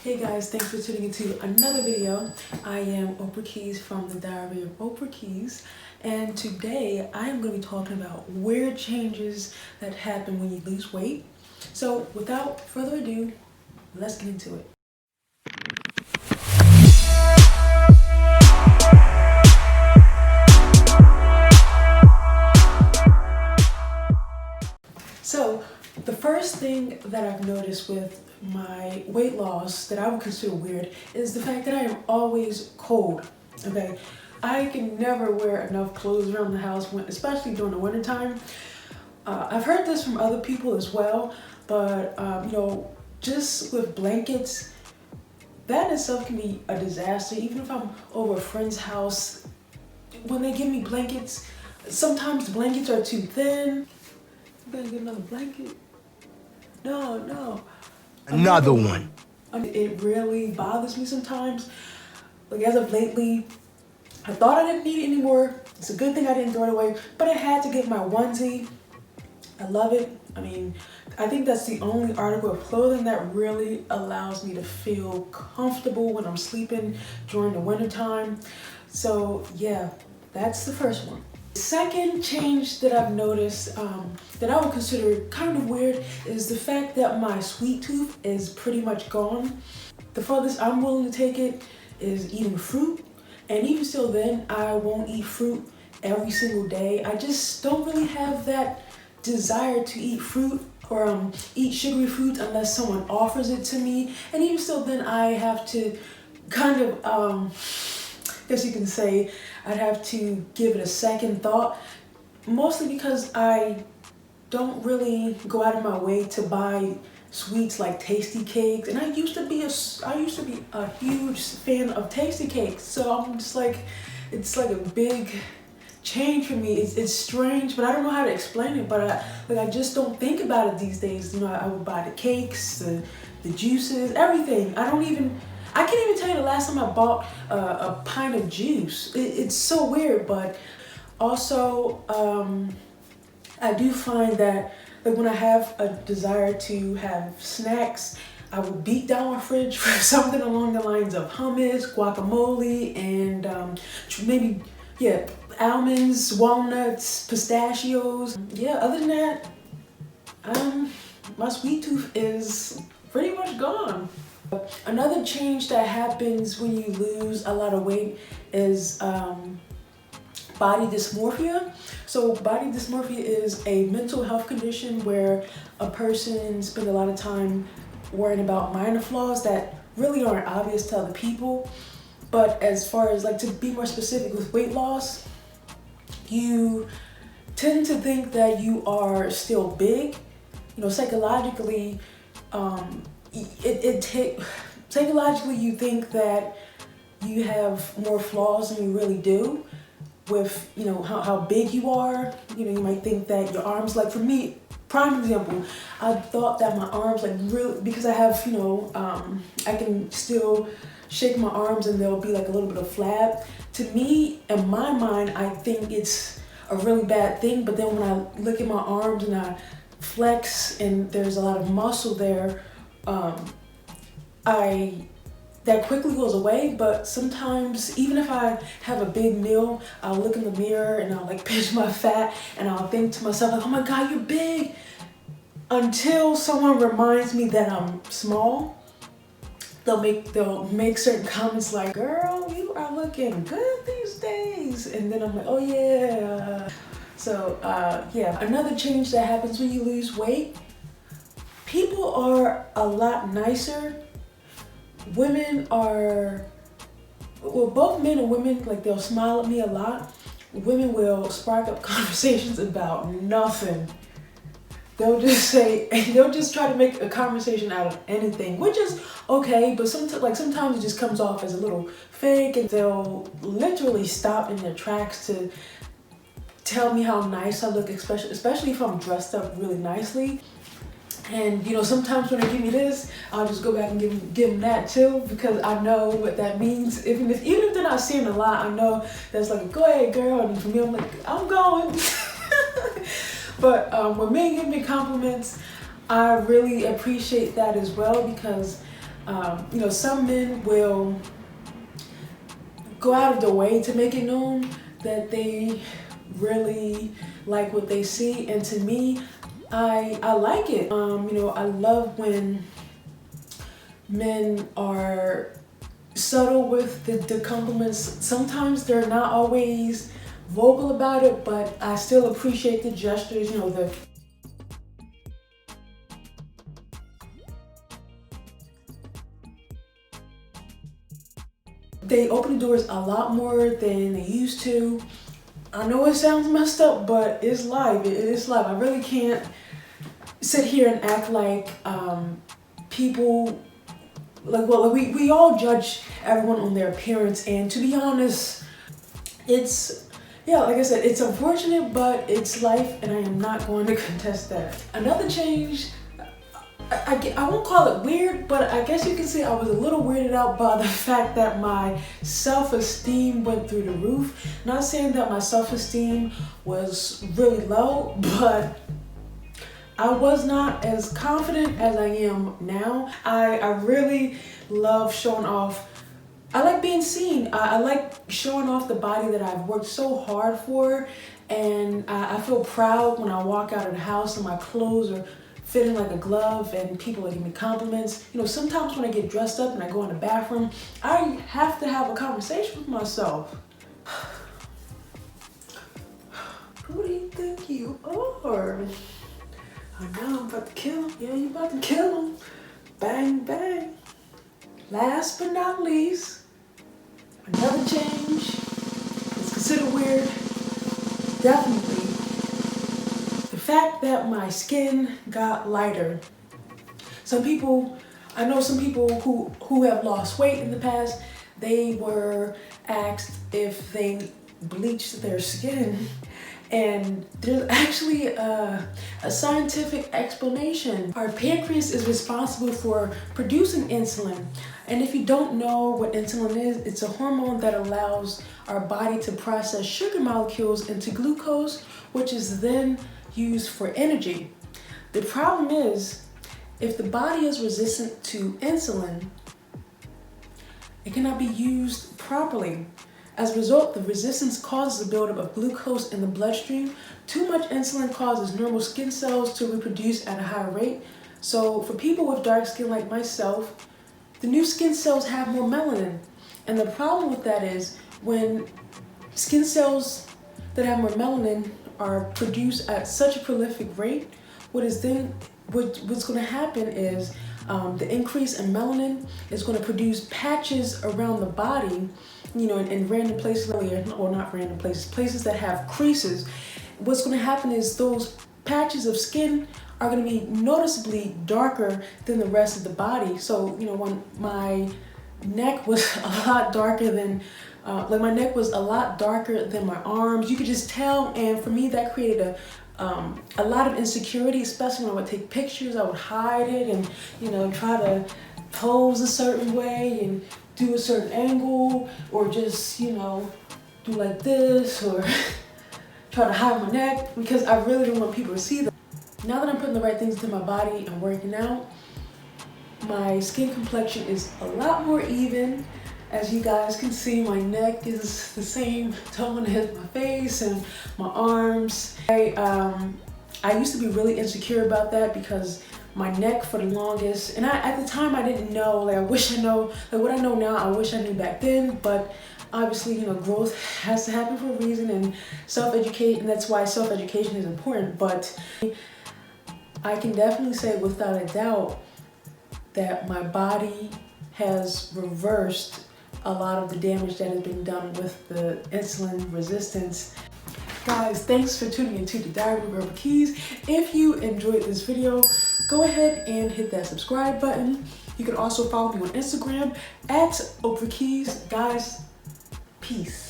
Hey guys, thanks for tuning into another video. I am Oprah Keys from the Diary of Oprah Keys, and today I am going to be talking about weird changes that happen when you lose weight. So without further ado, let's get into it. So the first thing that I've noticed with my weight loss that I would consider weird is the fact that I am always cold. Okay, I can never wear enough clothes around the house, especially during the winter time. I've heard this from other people as well, but just with blankets, that in itself can be a disaster. Even if I'm over a friend's house, when they give me blankets, sometimes the blankets are too thin. Better get another blanket. No. Another one. It really bothers me sometimes. Like as of lately, I thought I didn't need it anymore. It's a good thing I didn't throw it away, but I had to get my onesie. I love it. I mean, I think that's the only article of clothing that really allows me to feel comfortable when I'm sleeping during the winter time. So yeah, that's the first one. Second change that I've noticed that I would consider kind of weird is the fact that my sweet tooth is pretty much gone. The furthest I'm willing to take it is eating fruit, and even still then, I won't eat fruit every single day. I just don't really have that desire to eat fruit or eat sugary fruit unless someone offers it to me, and even still then I have to kind of guess you can say I'd have to give it a second thought, mostly because I don't really go out of my way to buy sweets like tasty cakes, and I used to be a huge fan of tasty cakes. So I'm just like, it's like a big change for me. It's strange, but I don't know how to explain it. But I just don't think about it these days. You know, I would buy the cakes, the juices, everything. I can't even tell you the last time I bought a pint of juice. It's so weird, but also I do find that like when I have a desire to have snacks, I will beat down my fridge for something along the lines of hummus, guacamole, and maybe, almonds, walnuts, pistachios. Yeah, other than that, my sweet tooth is pretty much gone. Another change that happens when you lose a lot of weight is body dysmorphia. So body dysmorphia is a mental health condition where a person spends a lot of time worrying about minor flaws that really aren't obvious to other people. But as far as to be more specific with weight loss, you tend to think that you are still big. You know, psychologically, psychologically you think that you have more flaws than you really do with, how big you are. You might think that your arms, like for me, prime example, I thought that my arms really, because I have, I can still shake my arms and there'll be a little bit of flab. To me, in my mind, I think it's a really bad thing, but then when I look at my arms and I flex and there's a lot of muscle there, that quickly goes away. But sometimes, even if I have a big meal, I'll look in the mirror and I'll pinch my fat and I'll think to myself oh my God, you're big, until someone reminds me that I'm small. They'll make certain comments like, girl, you are looking good these days, and then I'm like, oh yeah. So another change that happens when you lose weight, people are a lot nicer. Women are, both men and women, they'll smile at me a lot. Women will spark up conversations about nothing. They'll just try to make a conversation out of anything, which is okay, but sometimes it just comes off as a little fake, and they'll literally stop in their tracks to tell me how nice I look, especially if I'm dressed up really nicely. And sometimes when they give me this, I'll just go back and give them that too, because I know what that means. Even if they're not seeing a lot, I know that's go ahead, girl. And for me, I'm like, I'm going. But when men give me compliments, I really appreciate that as well, because You know, some men will go out of their way to make it known that they really like what they see, and to me, I like it. You know, I love when men are subtle with the compliments. Sometimes they're not always vocal about it, but I still appreciate the gestures, you know, they open the doors a lot more than they used to. I know it sounds messed up, but it's life. It is life. I really can't sit here and act like people, like, well, we all judge everyone on their appearance, and to be honest, it's, yeah, like I said, it's unfortunate, but it's life, and I am not going to contest that. Another change, I won't call it weird, but I guess you can say I was a little weirded out by the fact that my self-esteem went through the roof. Not saying that my self-esteem was really low, but I was not as confident as I am now. I really love showing off. I like being seen. I like showing off the body that I've worked so hard for, and I feel proud when I walk out of the house and my clothes are fitting like a glove and people are giving me compliments. You know, sometimes when I get dressed up and I go in the bathroom, I have to have a conversation with myself. Who do you think you are? I know I'm about to kill him. Yeah, you about to kill him. Bang, bang. Last but not least, another change. It's considered weird. Definitely the fact that my skin got lighter. Some people, I know some people who have lost weight in the past, they were asked if they bleached their skin. And there's actually a scientific explanation. Our pancreas is responsible for producing insulin. And if you don't know what insulin is, it's a hormone that allows our body to process sugar molecules into glucose, which is then used for energy. The problem is, if the body is resistant to insulin, it cannot be used properly. As a result, the resistance causes the buildup of glucose in the bloodstream. Too much insulin causes normal skin cells to reproduce at a higher rate. So for people with dark skin like myself, the new skin cells have more melanin. And the problem with that is when skin cells that have more melanin are produced at such a prolific rate, what's going to happen is the increase in melanin is going to produce patches around the body, you know, in random places, or not random places, places that have creases. What's going to happen is those patches of skin are going to be noticeably darker than the rest of the body. So, you know, when my neck was a lot darker than, my neck was a lot darker than my arms, you could just tell. And for me, that created a lot of insecurity, especially when I would take pictures. I would hide it and, you know, try to pose a certain way and do a certain angle, or just, you know, do like this, or try to hide my neck, because I really don't want people to see that. Now that I'm putting the right things into my body and working out, my skin complexion is a lot more even. As you guys can see, my neck is the same tone as my face and my arms. I used to be really insecure about that because my neck for the longest, and at the time I didn't know, like I wish I know, like what I know now, I wish I knew back then, but obviously, you know, growth has to happen for a reason, and self-education, that's why self-education is important. But I can definitely say without a doubt that my body has reversed a lot of the damage that has been done with the insulin resistance. Guys, thanks for tuning into the Diary of Oprah Keys. If you enjoyed this video, go ahead and hit that subscribe button. You can also follow me on Instagram at Oprah Keys. Guys, peace.